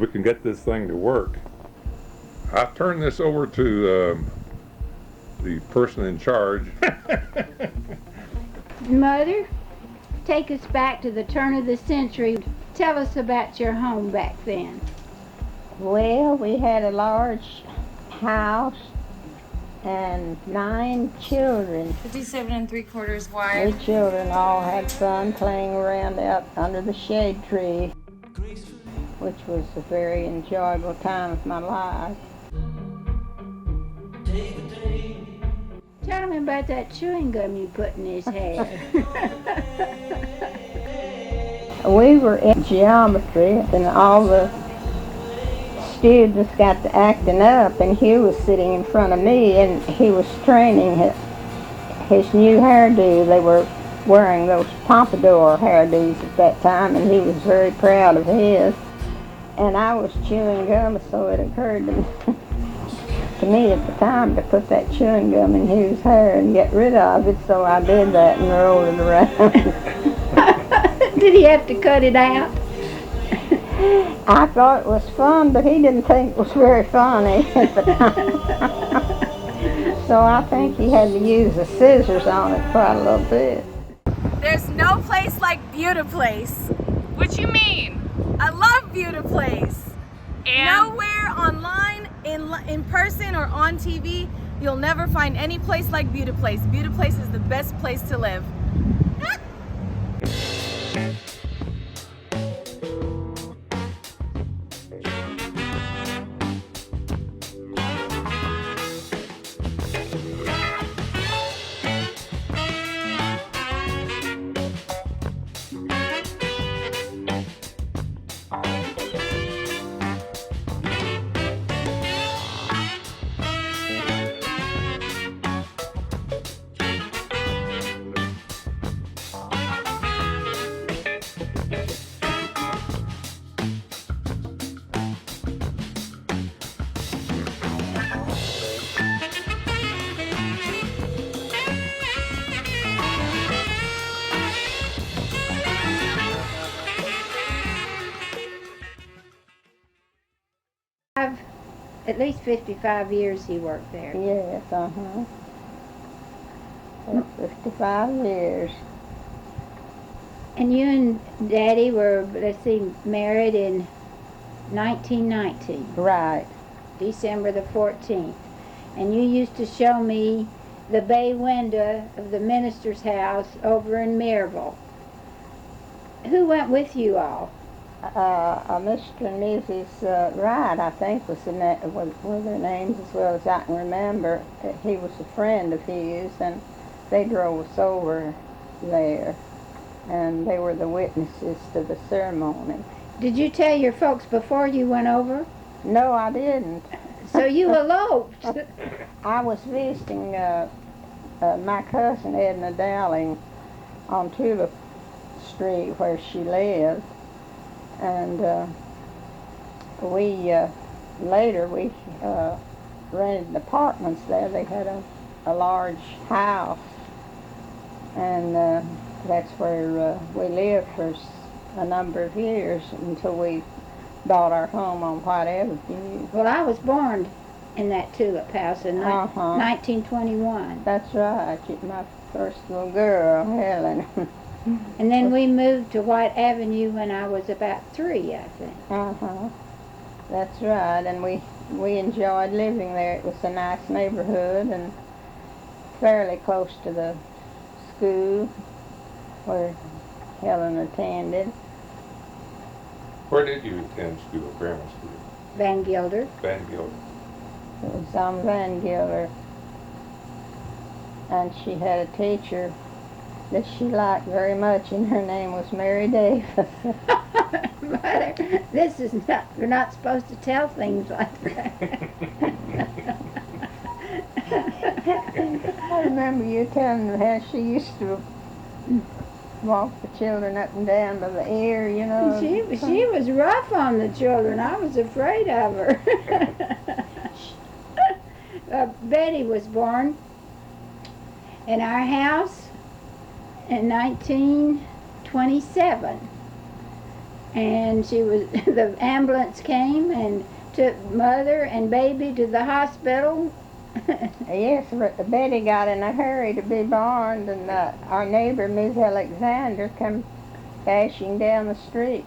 we can get this thing to work. I turn this over to the person in charge. Mother, take us back to the turn of the century. Tell us about your home back then. Well, we had a large house and 9 children. 57 3/4 wide. We children all had fun playing around out under the shade tree, which was a very enjoyable time of my life. Tell me about that chewing gum you put in his hair. We were in geometry, and all the students got to acting up, and Hugh was sitting in front of me, and he was training his new hairdo. They were wearing those pompadour hairdos at that time, and he was very proud of his. And I was chewing gum, so it occurred to me at the time to put that chewing gum in Hugh's hair and get rid of it, so I did that and rolled it around. Did he have to cut it out? I thought it was fun, but he didn't think it was very funny at the time. So I think he had to use the scissors on it quite a little bit. There's no place like Budaful. What you mean? I love Budaful. And Nowhere online, in person, or on TV, you'll never find any place like Budaful. Budaful is the best place to live. At least 55 years he worked there. Yes, For 55 years. And you and Daddy were, let's see, married in 1919, Right. December the 14th. And you used to show me the bay window of the minister's house over in Maryville. Who went with you all? Mr. and Mrs. Wright, I think, were their names as well as I can remember. He was a friend of his, and they drove us over there, and they were the witnesses to the ceremony. Did you tell your folks before you went over? No, I didn't. So you eloped. I was visiting my cousin Edna Dowling on Tulip Street where she lived. And later we rented apartments there. They had a large house, and that's where we lived for a number of years until we bought our home on White Avenue. Well, I was born in that tulip house in 1921. That's right. My first little girl, Helen. And then we moved to White Avenue when I was about 3, I think. That's right, and we enjoyed living there. It was a nice neighborhood and fairly close to the school where Helen attended. Where did you attend school, grammar school? Van Gilder. Van Gilder. It was on Van Gilder, and she had a teacher that she liked very much, and her name was Mary Davis. Mother, this is not, you're not supposed to tell things like that. I remember you telling me how she used to walk the children up and down by the ear, you know. She was rough on the children. I was afraid of her. Betty was born in our house in 1927. And the ambulance came and took mother and baby to the hospital. Yes, Betty got in a hurry to be born, and our neighbor, Miss Alexander, come dashing down the street.